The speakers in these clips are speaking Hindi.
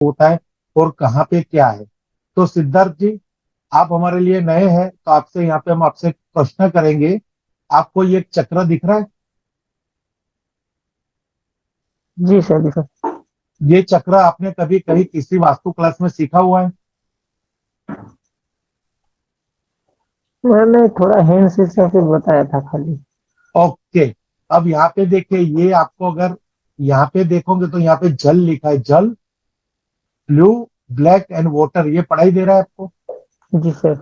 होता है और कहाँ पे क्या है। तो सिद्धार्थ जी, आप हमारे लिए नए हैं तो आपसे यहाँ पे हम आपसे प्रश्न करेंगे। आपको ये चक्र दिख रहा है? जी सर, जी सर। ये चक्र आपने कभी कहीं किसी वास्तु क्लास में सीखा हुआ है? मैंने थोड़ा हिंट सिस्टम से बताया था खाली। ओके। अब यहाँ पे देखिए, ये आपको अगर यहाँ पे देखोगे तो यहाँ पे जल लिखा है, जल, ब्लू, ब्लैक एंड वाटर, ये पढ़ाई दे रहा है आपको? जी सर।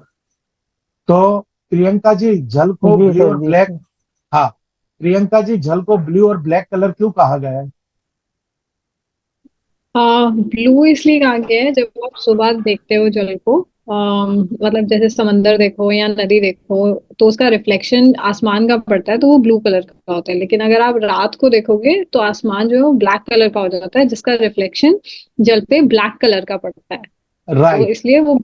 तो प्रियंका जी, जल को जी ब्लू सर, और जी ब्लैक, सर। हाँ, प्रियंका जी, जल को ब्लू और ब्लैक कलर क्यों कहा गया है? ब्लू इसलिए कहा गया है, जब आप सुबह देखते हो जल को, मतलब जैसे समंदर देखो या नदी देखो, तो उसका रिफ्लेक्शन आसमान का पड़ता है तो वो ब्लू कलर का होता है। लेकिन अगर आप रात को देखोगे तो आसमान जो है वो ब्लैक कलर का हो जाता है, जिसका रिफ्लेक्शन जल पे ब्लैक कलर का पड़ता है। तो राइट। इसलिए वो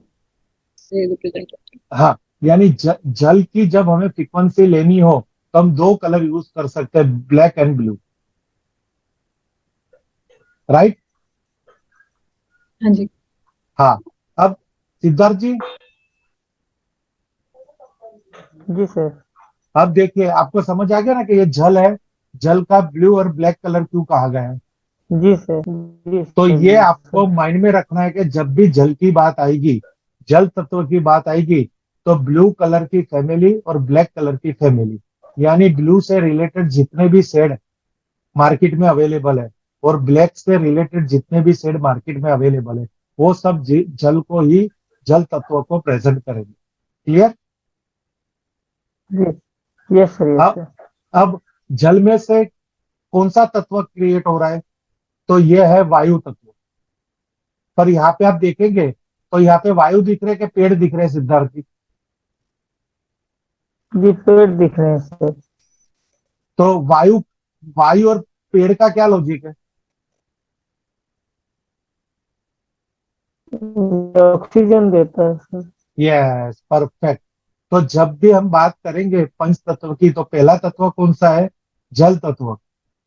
रिप्रेजेंट होता हाँ, यानी जल की जब हमें फ्रीक्वेंसी लेनी हो तो हम दो कलर यूज कर सकते हैं, ब्लैक एंड ब्लू। राइट। है। हाँ जी। हाँ। अब सिद्धार्थ जी, जी सर। अब देखिए, आपको समझ आ गया ना कि ये जल है, जल का ब्लू और ब्लैक कलर क्यों कहा गया है। जी सर। जी तो सर। ये जी आपको सर। माइंड में रखना है कि जब भी जल की बात आएगी, जल तत्व की बात आएगी, तो ब्लू कलर की फैमिली और ब्लैक कलर की फैमिली, यानी ब्लू से रिलेटेड जितने भी शेड मार्केट में अवेलेबल है और ब्लैक से रिलेटेड जितने भी शेड मार्केट में अवेलेबल है, वो सब जल को ही, जल तत्व को प्रेजेंट करेंगे। क्लियर? जी। यस सर, यस अब सर। अब जल में से कौन सा तत्व क्रिएट हो रहा है? तो ये है वायु तत्व। पर यहाँ पे आप देखेंगे तो यहाँ पे वायु दिख रहे के पेड़ दिख रहे हैं सिद्धार्थ जी? जी, पेड़ दिख रहे हैं सर। तो वायु, वायु और पेड़ का क्या लॉजिक है? ऑक्सीजन देता है सर। Yes, perfect. तो जब भी हम बात करेंगे पंच तत्व की, तो पहला तत्व कौन सा है? जल तत्व।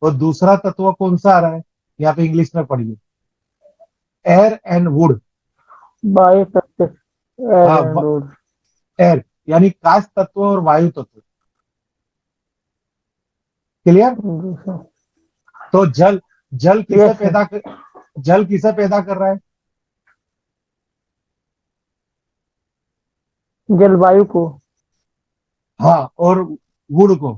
और दूसरा तत्व कौन सा आ रहा है? यहाँ पे इंग्लिश में पढ़िए, एयर एंड वुड। बायो तत्व। एयर हाँ, एंड वुड। एयर, यानी काश तत्व और वायु तत्व। क्लियर? जी सर। तो जल, जल किसे यस सर। पैदा कर, जल किसे पैदा कर रहा है? जलवायु को। हाँ, और वुड को।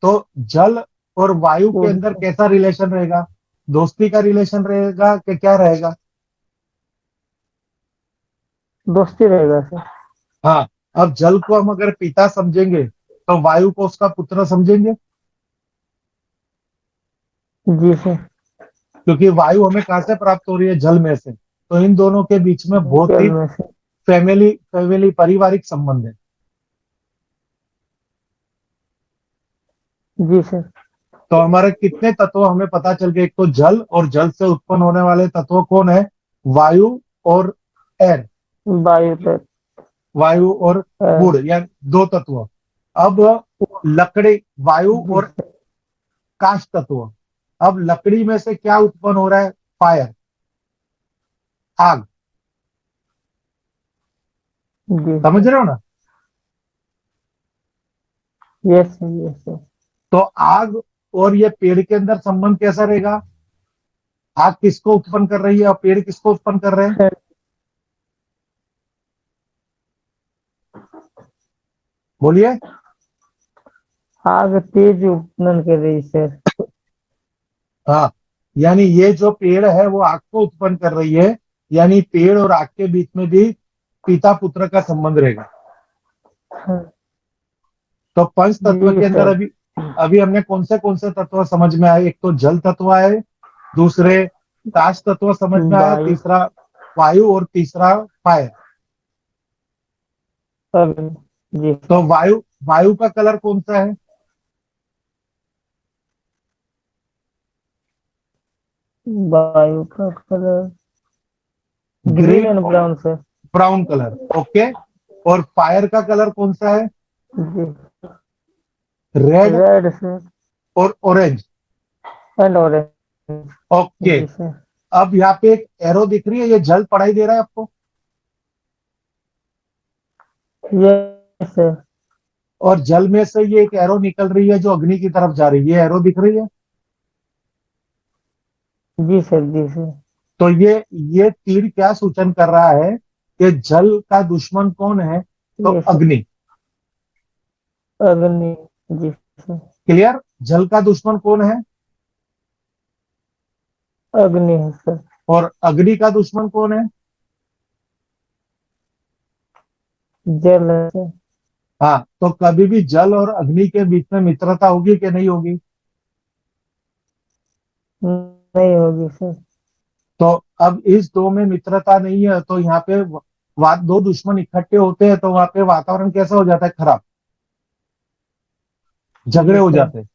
तो जल और वायु के वुड अंदर को। कैसा रिलेशन रहेगा? दोस्ती का रिलेशन रहेगा कि क्या रहेगा? दोस्ती रहेगा सर। हाँ। अब जल को हम अगर पिता समझेंगे तो वायु को उसका पुत्र समझेंगे, जी सर। क्योंकि वायु हमें कहाँ से प्राप्त हो रही है? जल में से। तो इन दोनों के बीच में बहुत जल ही में से। फैमिली फैमिली पारिवारिक संबंध है। जी सर। तो हमारे कितने तत्व हमें पता चल गए? एक तो जल, और जल से उत्पन्न होने वाले तत्व कौन है? वायु और एयर, वायु तत्व। वायु और वुड, या दो तत्व। अब लकड़ी, वायु जी और सर। काष्ठ तत्व। अब लकड़ी में से क्या उत्पन्न हो रहा है? फायर, आग। जी समझ सर। रहे हो ना? Yes sir, yes sir. तो आग और ये पेड़ के अंदर संबंध कैसा रहेगा? आग किसको उत्पन्न कर रही है और पेड़ किसको उत्पन्न कर रहे हैं? सर, बोलिए। आग तेज उत्पन्न कर रही सर। हाँ, यानी ये जो पेड़ है वो आग को उत्पन्न कर रही है, यानी पेड़ और आग के बीच में भी पिता पुत्र का संबंध रहेगा। हाँ, तो पंच तत्व जी के अंदर सर। अभी अभी हमने कौन से तत्व समझ में आए? एक तो जल तत्व आए, दूसरे काश तत्व समझ में आया, वायु। तीसरा वायु, और तीसरा फायर। अब। जी तो सर। वायु, वायु का कलर कौन सा है? वायु का कलर ग्रीन ग्रीन एंड और brown sir. Brown colour. Okay. और फायर का कलर कौन सा है? जी। Red red sir. और ऑरेंज। And orange. ओके। जी सर। अब यहाँ पे एक एरो दिख रही है, ये जल पढ़ाई दे रहा है आपको? Yes sir. और जल में से ये एक एरो निकल रही है जो अग्नि की तरफ जा रही है, ये एरो दिख रही है। जी सर, जी सर। तो ये तीर क्या सूचन कर रहा है कि जल का दुश्मन कौन है? तो ये सर, अग्नि। अग्नि। जी सर। क्लियर? जल का दुश्मन कौन है? अग्नि है सर। और अग्नि का दुश्मन कौन है? जल है सर। हाँ, तो कभी भी जल और अग्नि के बीच में मित्रता होगी कि नहीं होगी? नहीं होगी सर। तो अब इस दो में मित्रता नहीं है, तो यहाँ पे दो दुश्मन इकट्ठे होते हैं तो वहां पे वातावरण कैसा हो जाता है? खराब, झगड़े जी हो सर। जाते हैं।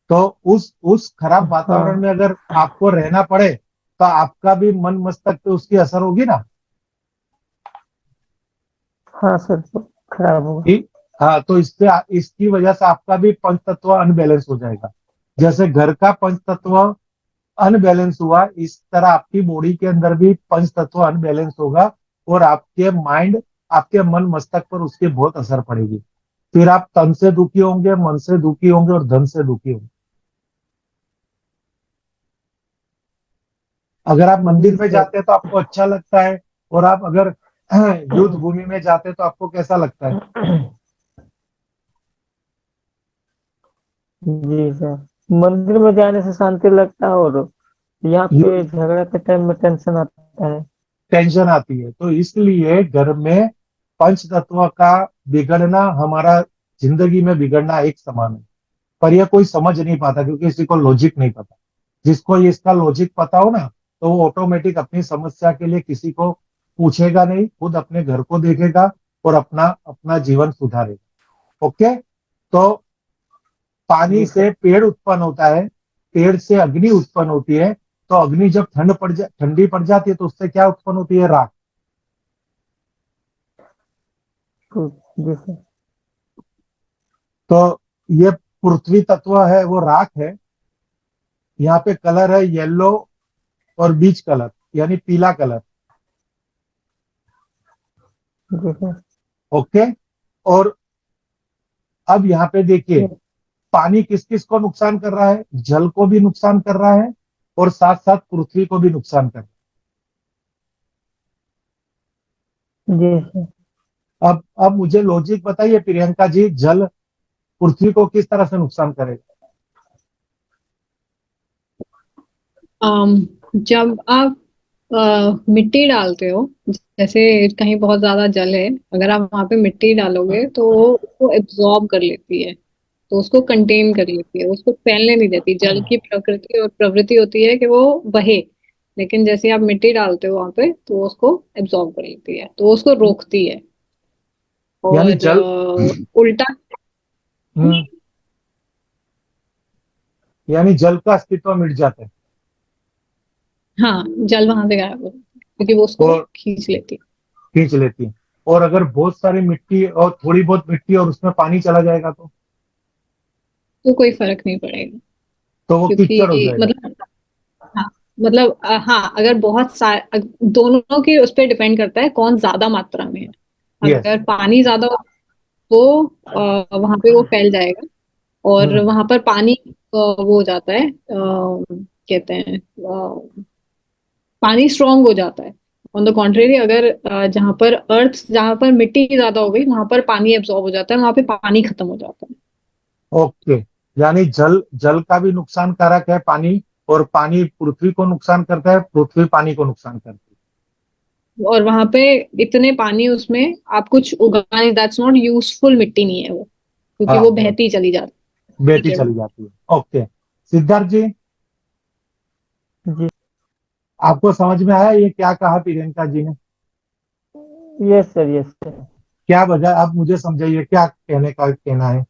तो उस खराब वातावरण हाँ। में अगर आपको रहना पड़े तो आपका भी मन मस्तक पे उसकी असर होगी ना। हाँ सर, तो खराब होगा। ठीक। हाँ, तो इससे इसकी वजह से आपका भी पंच तत्व अनबैलेंस हो जाएगा। जैसे घर का पंच तत्व अनबैलेंस हुआ, इस तरह आपकी बॉडी के अंदर भी पंच तत्व अनबैलेंस होगा। और आपके माइंड, आपके मन मस्तक पर उसकी बहुत असर पड़ेगी। फिर आप तन से दुखी होंगे, मन से दुखी होंगे और धन से दुखी होंगे। अगर आप जी मंदिर में सर। जाते हैं तो आपको अच्छा लगता है, और आप अगर युद्ध भूमि में जाते हैं तो आपको कैसा लगता है? जी सर, मंदिर में जाने से शांति लगता है, और यहाँ पे झगड़ा के टाइम में टेंशन आता है। टेंशन आती है। तो इसलिए घर में पंच तत्व का बिगड़ना हमारा जिंदगी में बिगड़ना एक समान है। पर यह कोई समझ नहीं पाता क्योंकि किसी को लॉजिक नहीं पता। जिसको ये इसका लॉजिक पता हो ना, तो वो ऑटोमेटिक अपनी समस्या के लिए किसी को पूछेगा नहीं, खुद अपने घर को देखेगा और अपना अपना जीवन सुधारेगा। ओके। तो पानी जी से सर। पेड़ उत्पन्न होता है, पेड़ से अग्नि उत्पन्न होती है। तो अग्नि जब ठंडी पड़ जाती है तो उससे क्या उत्पन्न होती है? राख। जी सर। तो ये पृथ्वी तत्व है, वो राख है। यहाँ पे कलर है येलो और बीच कलर, यानी पीला कलर। जी सर। ओके। और अब यहाँ पे देखिए, पानी किस किस को नुकसान कर रहा है? जल को भी नुकसान कर रहा है और साथ साथ पृथ्वी को भी नुकसान कर जी सर। रहा है। अब मुझे लॉजिक बताइए प्रियंका जी, जल पृथ्वी को किस तरह से नुकसान करेगा? जब आप मिट्टी डालते हो, जैसे कहीं बहुत ज्यादा जल है, अगर आप वहां पे मिट्टी डालोगे तो वो उसको एब्जॉर्ब कर लेती है, तो उसको कंटेन कर लेती है, उसको फैलने नहीं देती। जल की प्रकृति और प्रवृत्ति होती है कि वो बहे, लेकिन जैसे आप मिट्टी डालते हो वहां पे तो वो उसको एब्जॉर्ब कर लेती है, तो वो उसको रोकती है। यानी और जल, उल्टा। हम्म, यानी जल का अस्तित्व मिट जाता है। हाँ, जल वहां से गायब हो जाता है क्योंकि वो उसको और खींच लेती है। खींच लेती है। और अगर बहुत सारी मिट्टी और थोड़ी बहुत मिट्टी और उसमें पानी चला जाएगा तो कोई फर्क नहीं पड़ेगा, तो वो कीचड़ हो क्योंकि जाएगा। मतलब, हाँ, मतलब हाँ, अगर बहुत सारे, दोनों की उस पर डिपेंड करता है कौन ज्यादा मात्रा में है। यस। अगर पानी ज्यादा हो तो वहां पे वो फैल जाएगा, और हम्म। वहां पर पानी वो हो जाता है, कहते हैं पानी स्ट्रांग हो जाता है। ऑन द कॉन्ट्रेरी, अगर जहाँ पर मिट्टी ज्यादा हो गई वहां पर पानी एब्जॉर्ब हो जाता है, वहां पे पानी खत्म हो जाता है। ओके। यानी जल जल का भी नुकसान कारक है पानी, और पानी पृथ्वी को नुकसान करता है, पृथ्वी पानी को नुकसान करती और वहां पे इतने पानी उसमें आप कुछ उगा नहीं, दैट्स नॉट यूजफुल मिट्टी नहीं है वो, है। क्योंकि हाँ, वो बहती चली जाती है बेटी नीचे चली में। जाती है। ओके। सिद्धार्थ जी, जी। आपको समझ में आया ये क्या कहा प्रियंका जी ने? Yes sir, yes sir. क्या वजह, आप मुझे समझाइए क्या कहने का कहना है?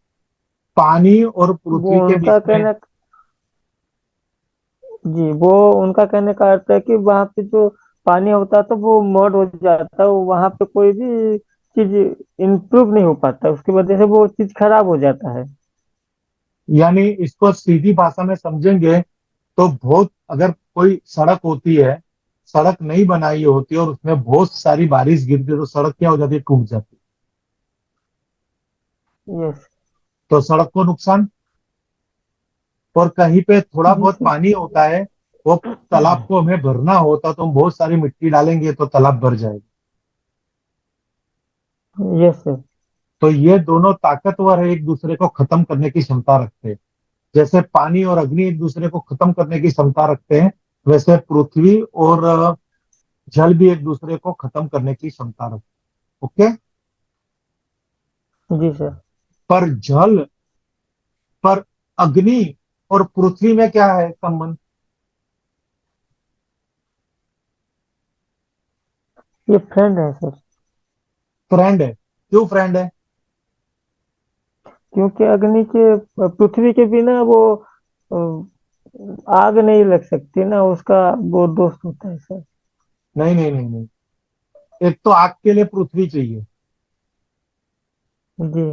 पानी और वो पृथ्वी के बीच उनका में। कहना जी, वो उनका कहने का अर्थ है कि वहां पे जो पानी होता है तो वो मर्ड हो जाता है, वहां पे कोई भी चीज इम्प्रूव नहीं हो पाता, उसकी वजह से वो चीज खराब हो जाता है। यानी इसको सीधी भाषा में समझेंगे तो बहुत, अगर कोई सड़क होती है, सड़क नहीं बनाई होती और उसमें बहुत सारी बारिश गिरती है, तो सड़क क्या हो जाती है, टूट जाती है। यस। तो सड़क को नुकसान। और कहीं पे थोड़ा जी बहुत सर। पानी होता है, वो तालाब को हमें भरना होता, तो हम बहुत सारी मिट्टी डालेंगे तो तालाब भर जाएगा। Yes sir. तो ये दोनों ताकतवर है, एक दूसरे को खत्म करने की क्षमता रखते हैं। जैसे पानी और अग्नि एक दूसरे को खत्म करने की क्षमता रखते हैं, वैसे पृथ्वी और जल भी एक दूसरे को खत्म करने की क्षमता रखते हैं। ओके। जी सर। पर जल, पर अग्नि और पृथ्वी में क्या है संबंध? ये फ्रेंड है सर। फ्रेंड है। क्यों फ्रेंड है? क्योंकि अग्नि के पृथ्वी के बिना वो आग नहीं लग सकती ना, उसका वो दोस्त होता है सर। नहीं नहीं नहीं नहीं, एक तो आग के लिए पृथ्वी चाहिए, जी।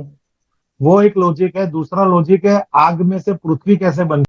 वो एक लॉजिक है। दूसरा लॉजिक है, आग में से पृथ्वी कैसे बन